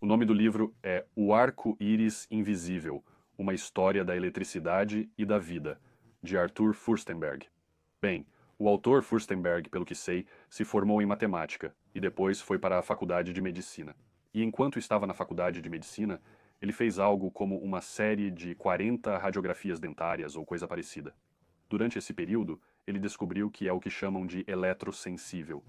O nome do livro é O Arco-Íris Invisível, uma história da eletricidade e da vida, de Arthur Furstenberg. Bem, o autor Furstenberg, pelo que sei, se formou em matemática e depois foi para a faculdade de medicina. E enquanto estava na faculdade de medicina, ele fez algo como uma série de 40 radiografias dentárias ou coisa parecida. Durante esse período, ele descobriu que é o que chamam de eletrossensível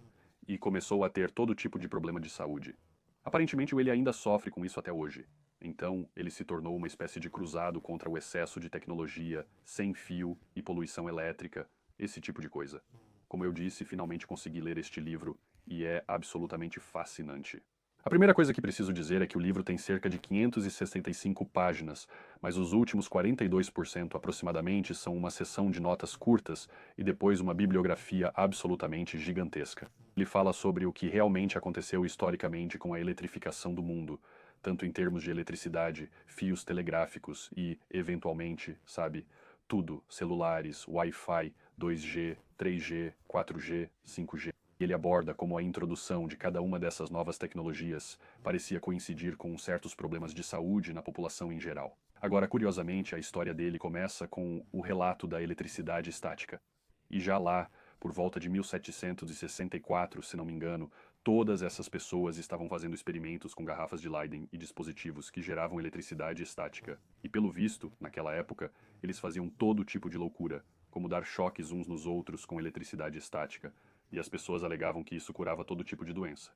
e começou a ter todo tipo de problema de saúde. Aparentemente, ele ainda sofre com isso até hoje. Então, ele se tornou uma espécie de cruzado contra o excesso de tecnologia, sem fio e poluição elétrica, esse tipo de coisa. Como eu disse, finalmente consegui ler este livro e é absolutamente fascinante. A primeira coisa que preciso dizer é que o livro tem cerca de 565 páginas, mas os últimos 42% aproximadamente são uma seção de notas curtas e depois uma bibliografia absolutamente gigantesca. Ele fala sobre o que realmente aconteceu historicamente com a eletrificação do mundo, tanto em termos de eletricidade, fios telegráficos e, eventualmente, sabe, tudo, celulares, Wi-Fi, 2G, 3G, 4G, 5G. Ele aborda como a introdução de cada uma dessas novas tecnologias parecia coincidir com certos problemas de saúde na população em geral. Agora, curiosamente, a história dele começa com o relato da eletricidade estática. E já lá, por volta de 1764, se não me engano, todas essas pessoas estavam fazendo experimentos com garrafas de Leyden e dispositivos que geravam eletricidade estática. E pelo visto, naquela época, eles faziam todo tipo de loucura, como dar choques uns nos outros com eletricidade estática, e as pessoas alegavam que isso curava todo tipo de doença.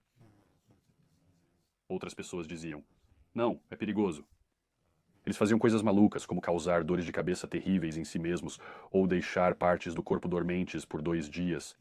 Outras pessoas diziam: não, é perigoso. Eles faziam coisas malucas, como causar dores de cabeça terríveis em si mesmos, ou deixar partes do corpo dormentes por 2 dias.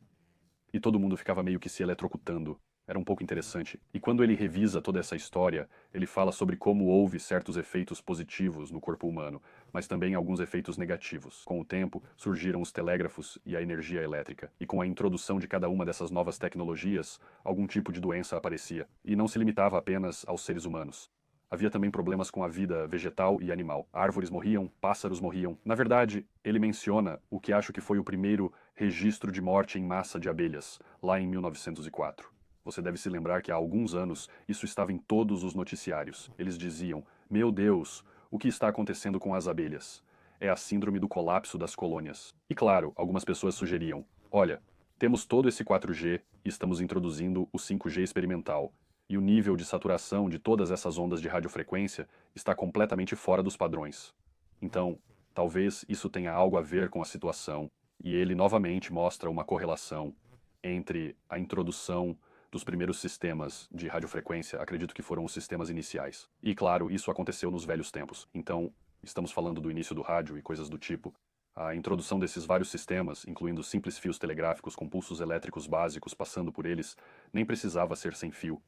E todo mundo ficava meio que se eletrocutando. Era um pouco interessante. E quando ele revisa toda essa história, ele fala sobre como houve certos efeitos positivos no corpo humano, mas também alguns efeitos negativos. Com o tempo, surgiram os telégrafos e a energia elétrica. E com a introdução de cada uma dessas novas tecnologias, algum tipo de doença aparecia. E não se limitava apenas aos seres humanos. Havia também problemas com a vida vegetal e animal. Árvores morriam, pássaros morriam. Na verdade, ele menciona o que acho que foi o primeiro registro de morte em massa de abelhas, lá em 1904. Você deve se lembrar que há alguns anos isso estava em todos os noticiários. Eles diziam: meu Deus, o que está acontecendo com as abelhas? É a síndrome do colapso das colônias. E claro, algumas pessoas sugeriam: olha, temos todo esse 4G e estamos introduzindo o 5G experimental. E o nível de saturação de todas essas ondas de radiofrequência está completamente fora dos padrões. Então, talvez isso tenha algo a ver com a situação, e ele novamente mostra uma correlação entre a introdução dos primeiros sistemas de radiofrequência, acredito que foram os sistemas iniciais. E claro, isso aconteceu nos velhos tempos. Então, estamos falando do início do rádio e coisas do tipo. A introdução desses vários sistemas, incluindo simples fios telegráficos com pulsos elétricos básicos passando por eles, nem precisava ser sem fio.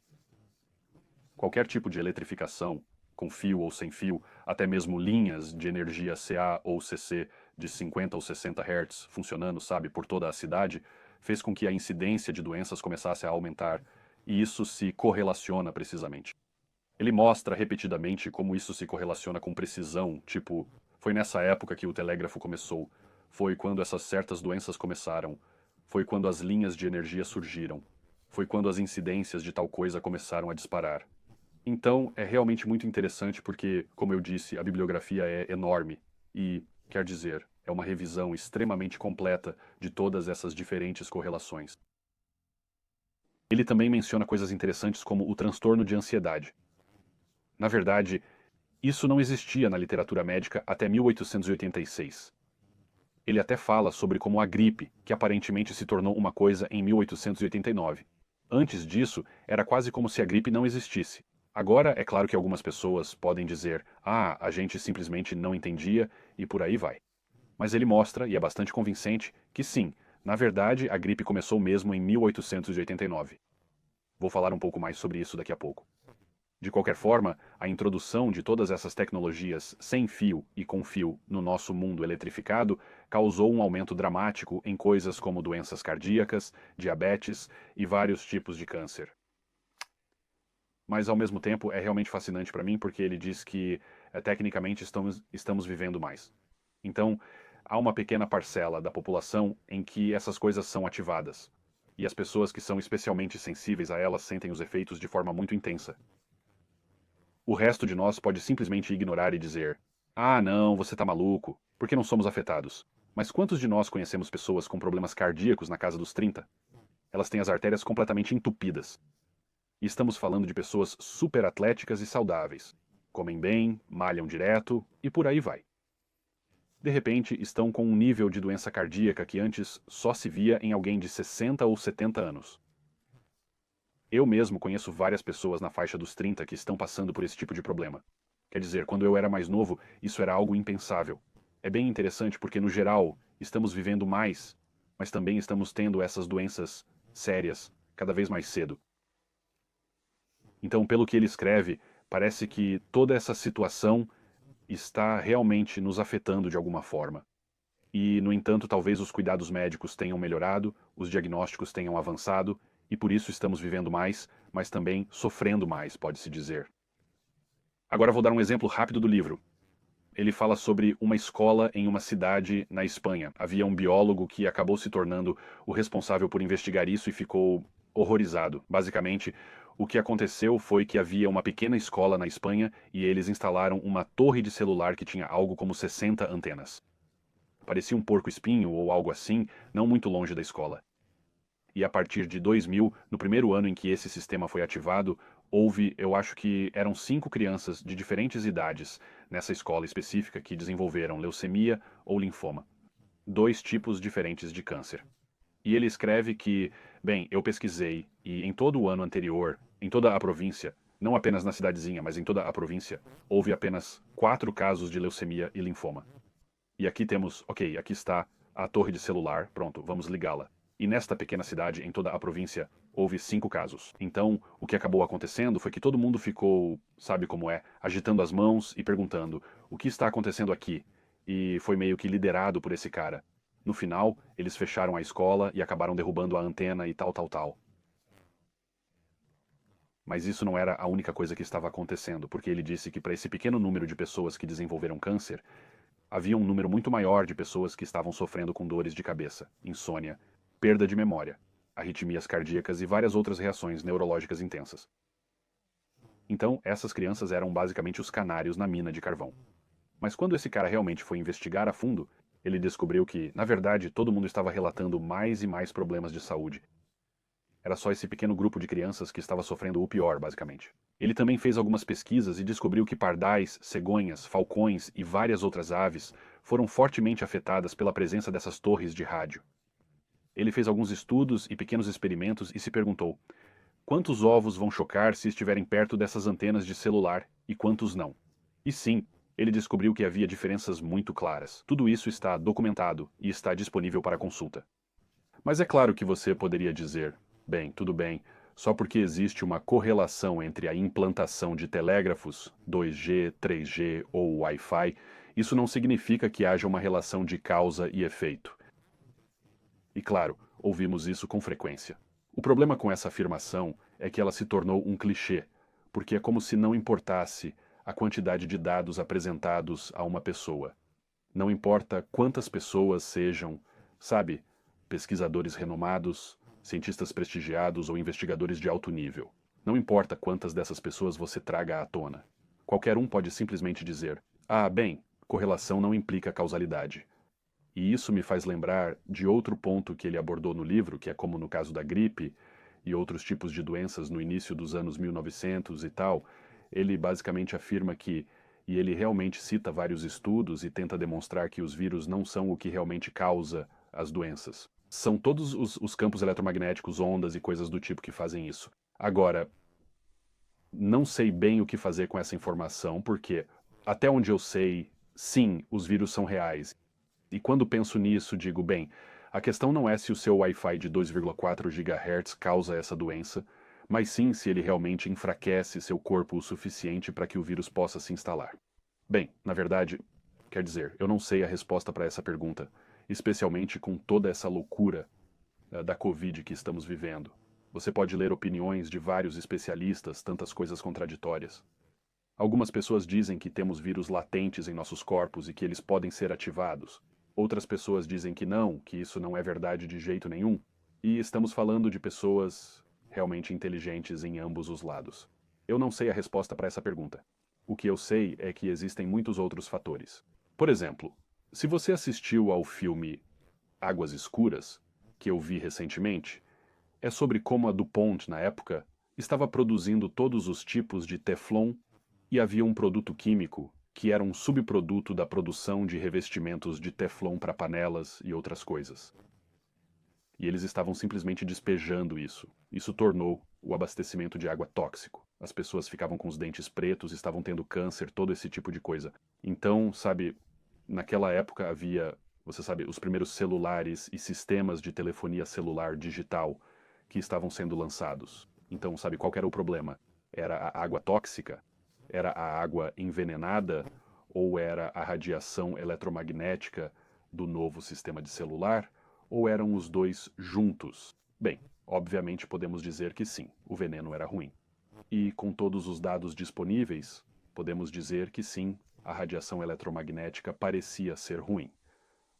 Qualquer tipo de eletrificação, com fio ou sem fio, até mesmo linhas de energia CA ou CC de 50 ou 60 Hz funcionando, sabe, por toda a cidade, fez com que a incidência de doenças começasse a aumentar, e isso se correlaciona precisamente. Ele mostra repetidamente como isso se correlaciona com precisão, tipo, foi nessa época que o telégrafo começou, foi quando essas certas doenças começaram, foi quando as linhas de energia surgiram, foi quando as incidências de tal coisa começaram a disparar. Então, é realmente muito interessante porque, como eu disse, a bibliografia é enorme e, quer dizer, é uma revisão extremamente completa de todas essas diferentes correlações. Ele também menciona coisas interessantes como o transtorno de ansiedade. Na verdade, isso não existia na literatura médica até 1886. Ele até fala sobre como a gripe, que aparentemente se tornou uma coisa em 1889. Antes disso, era quase como se a gripe não existisse. Agora, é claro que algumas pessoas podem dizer: ah, a gente simplesmente não entendia e por aí vai. Mas ele mostra, e é bastante convincente, que sim, na verdade a gripe começou mesmo em 1889. Vou falar um pouco mais sobre isso daqui a pouco. De qualquer forma, a introdução de todas essas tecnologias sem fio e com fio no nosso mundo eletrificado causou um aumento dramático em coisas como doenças cardíacas, diabetes e vários tipos de câncer. Mas ao mesmo tempo é realmente fascinante para mim porque ele diz que tecnicamente estamos vivendo mais. Então, há uma pequena parcela da população em que essas coisas são ativadas. E as pessoas que são especialmente sensíveis a elas sentem os efeitos de forma muito intensa. O resto de nós pode simplesmente ignorar e dizer: ah, não, você tá maluco, porque não somos afetados. Mas quantos de nós conhecemos pessoas com problemas cardíacos na casa dos 30? Elas têm as artérias completamente entupidas. E estamos falando de pessoas super atléticas e saudáveis. Comem bem, malham direto e por aí vai. De repente, estão com um nível de doença cardíaca que antes só se via em alguém de 60 ou 70 anos. Eu mesmo conheço várias pessoas na faixa dos 30 que estão passando por esse tipo de problema. Quer dizer, quando eu era mais novo, isso era algo impensável. É bem interessante porque, no geral, estamos vivendo mais, mas também estamos tendo essas doenças sérias cada vez mais cedo. Então, pelo que ele escreve, parece que toda essa situação está realmente nos afetando de alguma forma. E, no entanto, talvez os cuidados médicos tenham melhorado, os diagnósticos tenham avançado, e por isso estamos vivendo mais, mas também sofrendo mais, pode-se dizer. Agora vou dar um exemplo rápido do livro. Ele fala sobre uma escola em uma cidade na Espanha. Havia um biólogo que acabou se tornando o responsável por investigar isso e ficou horrorizado. Basicamente, o que aconteceu foi que havia uma pequena escola na Espanha e eles instalaram uma torre de celular que tinha algo como 60 antenas. Parecia um porco-espinho ou algo assim, não muito longe da escola. E a partir de 2000, no primeiro ano em que esse sistema foi ativado, houve, eu acho que eram 5 crianças de diferentes idades nessa escola específica que desenvolveram leucemia ou linfoma. 2 tipos diferentes de câncer. E ele escreve que, bem, eu pesquisei e em todo o ano anterior, em toda a província, não apenas na cidadezinha, mas em toda a província, houve apenas 4 casos de leucemia e linfoma. E aqui temos, ok, aqui está a torre de celular, pronto, vamos ligá-la. E nesta pequena cidade, em toda a província, houve 5 casos. Então, o que acabou acontecendo foi que todo mundo ficou, sabe como é, agitando as mãos e perguntando: o que está acontecendo aqui? E foi meio que liderado por esse cara. No final, eles fecharam a escola e acabaram derrubando a antena e tal, tal, tal. Mas isso não era a única coisa que estava acontecendo, porque ele disse que para esse pequeno número de pessoas que desenvolveram câncer, havia um número muito maior de pessoas que estavam sofrendo com dores de cabeça, insônia, perda de memória, arritmias cardíacas e várias outras reações neurológicas intensas. Então, essas crianças eram basicamente os canários na mina de carvão. Mas quando esse cara realmente foi investigar a fundo, ele descobriu que, na verdade, todo mundo estava relatando mais e mais problemas de saúde. Era só esse pequeno grupo de crianças que estava sofrendo o pior, basicamente. Ele também fez algumas pesquisas e descobriu que pardais, cegonhas, falcões e várias outras aves foram fortemente afetadas pela presença dessas torres de rádio. Ele fez alguns estudos e pequenos experimentos e se perguntou: quantos ovos vão chocar se estiverem perto dessas antenas de celular e quantos não? E sim, ele descobriu que havia diferenças muito claras. Tudo isso está documentado e está disponível para consulta. Mas é claro que você poderia dizer: bem, tudo bem, só porque existe uma correlação entre a implantação de telégrafos 2G, 3G ou Wi-Fi, isso não significa que haja uma relação de causa e efeito. E claro, ouvimos isso com frequência. O problema com essa afirmação é que ela se tornou um clichê, porque é como se não importasse a quantidade de dados apresentados a uma pessoa. Não importa quantas pessoas sejam, sabe, pesquisadores renomados, cientistas prestigiados ou investigadores de alto nível. Não importa quantas dessas pessoas você traga à tona. Qualquer um pode simplesmente dizer: ah, bem, correlação não implica causalidade. E isso me faz lembrar de outro ponto que ele abordou no livro, que é como no caso da gripe e outros tipos de doenças no início dos anos 1900 e tal, ele basicamente afirma que, e ele realmente cita vários estudos e tenta demonstrar que os vírus não são o que realmente causa as doenças. São todos os campos eletromagnéticos, ondas e coisas do tipo que fazem isso. Agora, não sei bem o que fazer com essa informação, porque, até onde eu sei, sim, os vírus são reais. E quando penso nisso, digo, bem, a questão não é se o seu Wi-Fi de 2,4 GHz causa essa doença, mas sim se ele realmente enfraquece seu corpo o suficiente para que o vírus possa se instalar. Bem, na verdade, quer dizer, eu não sei a resposta para essa pergunta, especialmente com toda essa loucura da Covid que estamos vivendo. Você pode ler opiniões de vários especialistas, tantas coisas contraditórias. Algumas pessoas dizem que temos vírus latentes em nossos corpos e que eles podem ser ativados. Outras pessoas dizem que isso não é verdade de jeito nenhum. E estamos falando de pessoas realmente inteligentes em ambos os lados. Eu não sei a resposta para essa pergunta. O que eu sei é que existem muitos outros fatores. Por exemplo, se você assistiu ao filme Águas Escuras, que eu vi recentemente, é sobre como a DuPont, na época, estava produzindo todos os tipos de Teflon e havia um produto químico que era um subproduto da produção de revestimentos de Teflon para panelas e outras coisas. E eles estavam simplesmente despejando isso. Isso tornou o abastecimento de água tóxico. As pessoas ficavam com os dentes pretos, estavam tendo câncer, todo esse tipo de coisa. Então, sabe, naquela época havia, você sabe, os primeiros celulares e sistemas de telefonia celular digital que estavam sendo lançados. Então, sabe, qual que era o problema? Era a água tóxica? Era a água envenenada? Ou era a radiação eletromagnética do novo sistema de celular? Ou eram os dois juntos? Bem, obviamente podemos dizer que sim, o veneno era ruim. E com todos os dados disponíveis, podemos dizer que sim, a radiação eletromagnética parecia ser ruim,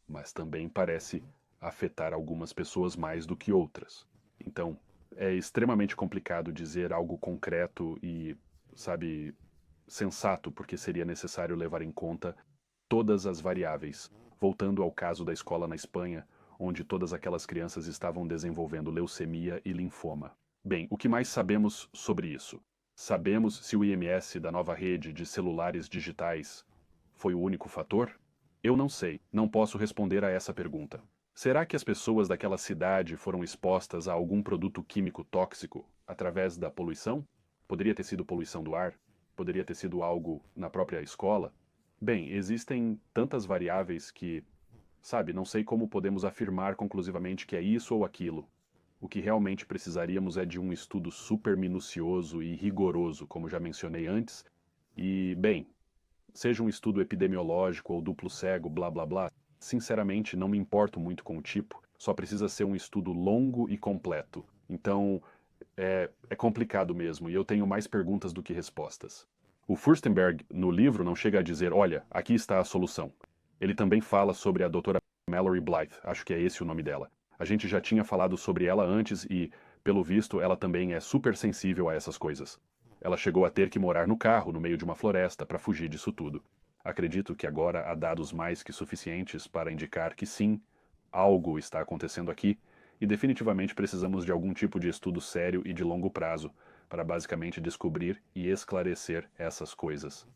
mas também parece afetar algumas pessoas mais do que outras. Então, é extremamente complicado dizer algo concreto e, sabe, sensato, porque seria necessário levar em conta todas as variáveis. Voltando ao caso da escola na Espanha, onde todas aquelas crianças estavam desenvolvendo leucemia e linfoma. Bem, o que mais sabemos sobre isso? Sabemos se o IMS da nova rede de celulares digitais foi o único fator? Eu não sei, não posso responder a essa pergunta. Será que as pessoas daquela cidade foram expostas a algum produto químico tóxico através da poluição? Poderia ter sido poluição do ar? Poderia ter sido algo na própria escola? Bem, existem tantas variáveis que, sabe, não sei como podemos afirmar conclusivamente que é isso ou aquilo. O que realmente precisaríamos é de um estudo super minucioso e rigoroso, como já mencionei antes, e, bem, seja um estudo epidemiológico ou duplo cego, blá blá blá, sinceramente não me importo muito com o tipo, só precisa ser um estudo longo e completo. Então, é complicado mesmo, e eu tenho mais perguntas do que respostas. O Furstenberg, no livro, não chega a dizer, olha, aqui está a solução. Ele também fala sobre a doutora Mallory Blythe, acho que é esse o nome dela. A gente já tinha falado sobre ela antes e, pelo visto, ela também é super sensível a essas coisas. Ela chegou a ter que morar no carro, no meio de uma floresta, para fugir disso tudo. Acredito que agora há dados mais que suficientes para indicar que sim, algo está acontecendo aqui, e definitivamente precisamos de algum tipo de estudo sério e de longo prazo para basicamente descobrir e esclarecer essas coisas.